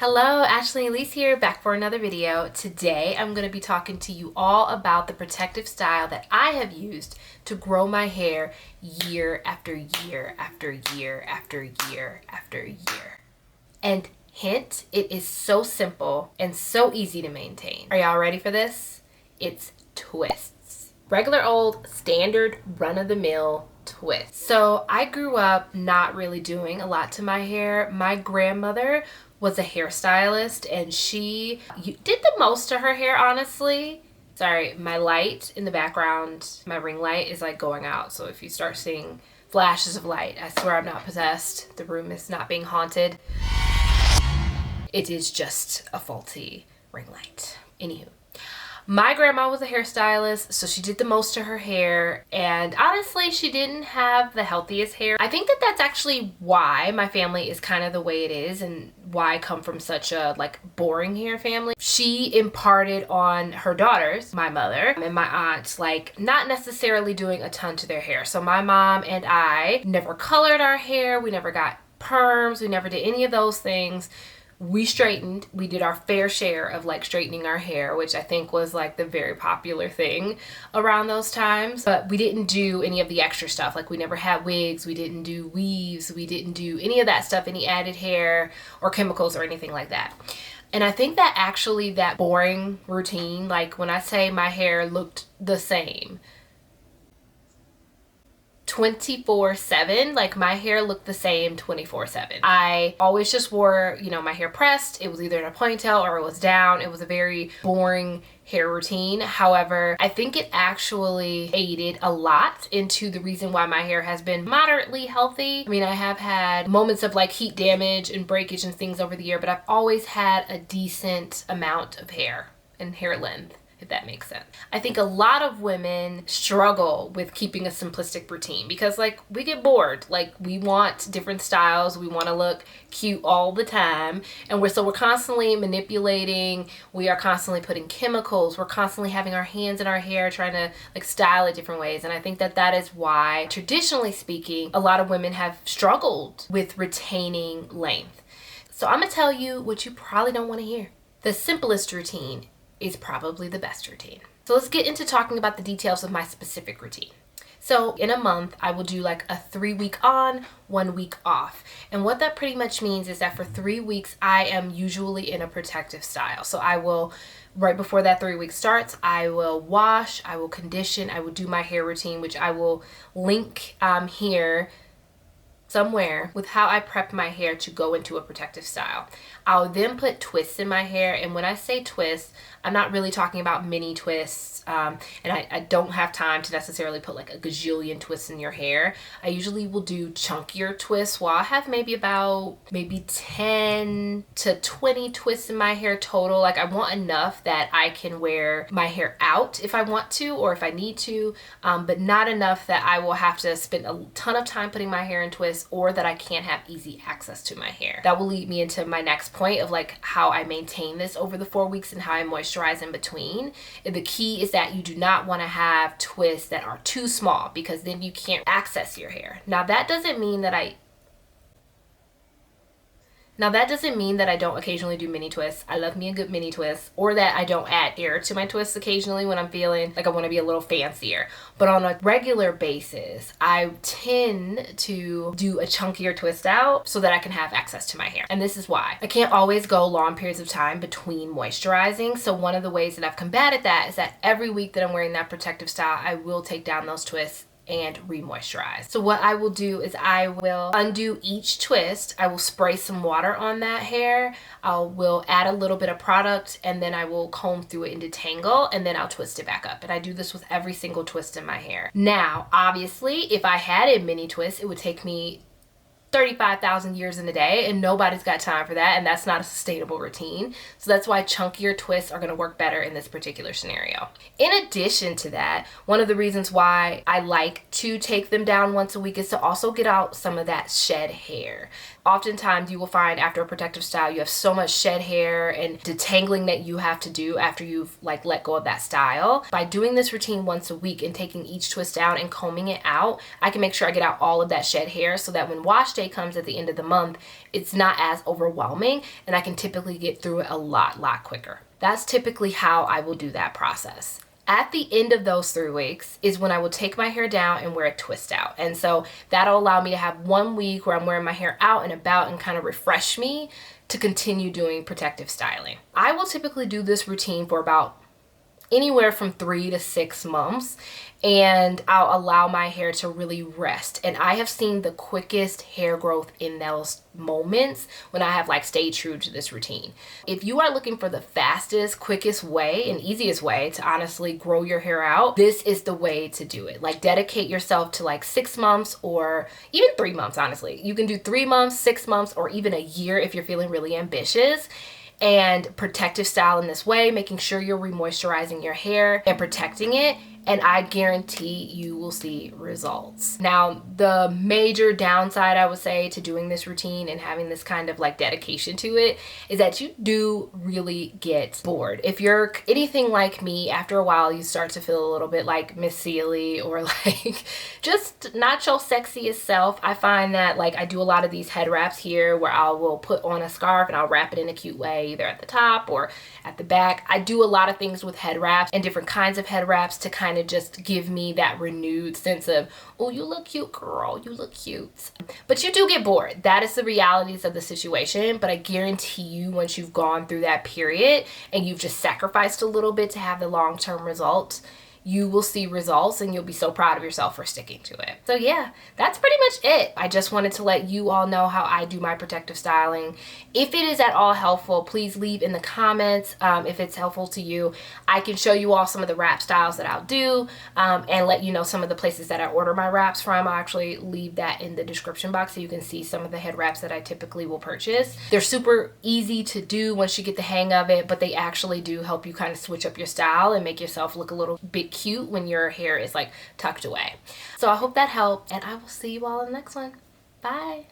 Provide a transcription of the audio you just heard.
Hello, Ashley and Elise here, back for another video. Today I'm going to be talking to you all about the protective style that I have used to grow my hair year after year after year after year after year. And hint, it is so simple and so easy to maintain. Are y'all ready for this? It's twists. Regular old standard run-of-the-mill twist. So I grew up not really doing a lot to my hair. My grandmother was a hairstylist and she did the most to her hair, honestly. Sorry, my light in the background, my ring light is like going out. So if you start seeing flashes of light, I swear I'm not possessed. The room is not being haunted. It is just a faulty ring light. Anywho. My grandma was a hairstylist, so she did the most to her hair, and honestly, she didn't have the healthiest hair. I think that that's actually why my family is kind of the way it is and why I come from such a boring hair family. She imparted on her daughters, my mother and my aunt, not necessarily doing a ton to their hair. So my mom and I never colored our hair, we never got perms, we never did any of those things. We straightened. We did our fair share of straightening our hair, which I think was the very popular thing around those times. But we didn't do any of the extra stuff. We never had wigs. We didn't do weaves. We didn't do any of that stuff, any added hair or chemicals or anything like that. And I think that actually that boring routine, when I say my hair looked the same 24/7, my hair looked the same 24/7. I always just wore, my hair pressed. It was either in a ponytail or it was down. It was a very boring hair routine. However, I think it actually aided a lot into the reason why my hair has been moderately healthy. I mean, I have had moments of heat damage and breakage and things over the year, but I've always had a decent amount of hair and hair length, if that makes sense. I think a lot of women struggle with keeping a simplistic routine because we get bored. We want different styles. We want to look cute all the time. And we're constantly manipulating. We are constantly putting chemicals. We're constantly having our hands in our hair trying to style it different ways. And I think that that is why, traditionally speaking, a lot of women have struggled with retaining length. So I'm going to tell you what you probably don't want to hear. The simplest routine is probably the best routine. So let's get into talking about the details of my specific routine. So in a month, I will do a 3-week on, 1 week off. And what that pretty much means is that for 3 weeks, I am usually in a protective style. So I will, right before that 3 week starts, I will wash, I will condition, I will do my hair routine, which I will link here somewhere with how I prep my hair to go into a protective style. I'll then put twists in my hair, and when I say twists, I'm not really talking about mini twists, and I don't have time to necessarily put a gajillion twists in your hair. I usually will do chunkier twists. Well, I have maybe 10 to 20 twists in my hair total. I want enough that I can wear my hair out if I want to or if I need to, but not enough that I will have to spend a ton of time putting my hair in twists or that I can't have easy access to my hair. That will lead me into my next point of how I maintain this over the 4 weeks and how I moisturize in between. The key is that you do not want to have twists that are too small because then you can't access your hair. Now that doesn't mean that I don't occasionally do mini twists. I love me a good mini twist, or that I don't add air to my twists occasionally when I'm feeling I want to be a little fancier. But on a regular basis, I tend to do a chunkier twist out so that I can have access to my hair. And this is why. I can't always go long periods of time between moisturizing. So one of the ways that I've combated that is that every week that I'm wearing that protective style, I will take down those twists and re-moisturize. So what I will do is I will undo each twist. I will spray some water on that hair. I will add a little bit of product and then I will comb through it and detangle and then I'll twist it back up. And I do this with every single twist in my hair. Now, obviously, if I had a mini twist, it would take me 35,000 years in a day and nobody's got time for that, and that's not a sustainable routine. So that's why chunkier twists are going to work better in this particular scenario. In addition to that, one of the reasons why I like to take them down once a week is to also get out some of that shed hair. Oftentimes you will find after a protective style, you have so much shed hair and detangling that you have to do after you've like let go of that style. By doing this routine once a week and taking each twist down and combing it out, I can make sure I get out all of that shed hair so that when wash day comes at the end of the month, it's not as overwhelming and I can typically get through it a lot quicker. That's typically how I will do that process. At the end of those 3 weeks is when I will take my hair down and wear a twist out. And so that'll allow me to have 1 week where I'm wearing my hair out and about and kind of refresh me to continue doing protective styling. I will typically do this routine for about anywhere from 3 to 6 months, and I'll allow my hair to really rest. And I have seen the quickest hair growth in those moments when I have like stayed true to this routine. If you are looking for the fastest, quickest way and easiest way to honestly grow your hair out, this is the way to do it. Like dedicate yourself to like 6 months or even 3 months, honestly. You can do 3 months, 6 months, or even a year if you're feeling really ambitious. And protective style in this way, making sure you're remoisturizing your hair and protecting it, and I guarantee you will see results. Now, the major downside I would say to doing this routine and having this kind of like dedication to it is that you do really get bored. If you're anything like me, after a while you start to feel a little bit like Miss Sealy or like just not your sexiest self. I find that like I do a lot of these head wraps here where I will put on a scarf and I'll wrap it in a cute way, either at the top or at the back. I do a lot of things with head wraps and different kinds of head wraps to kind of just give me that renewed sense of, oh, you look cute, girl, you look cute. But you do get bored. That is the realities of the situation. But I guarantee you, once you've gone through that period and you've just sacrificed a little bit to have the long-term results, you will see results and you'll be so proud of yourself for sticking to it. So yeah, that's pretty much it. I just wanted to let you all know how I do my protective styling. If it is at all helpful, please leave in the comments if it's helpful to you. I can show you all some of the wrap styles that I'll do and let you know some of the places that I order my wraps from. I'll actually leave that in the description box so you can see some of the head wraps that I typically will purchase. They're super easy to do once you get the hang of it, but they actually do help you kind of switch up your style and make yourself look a little bit cute when your hair is like tucked away. So I hope that helped, and I will see you all in the next one. Bye.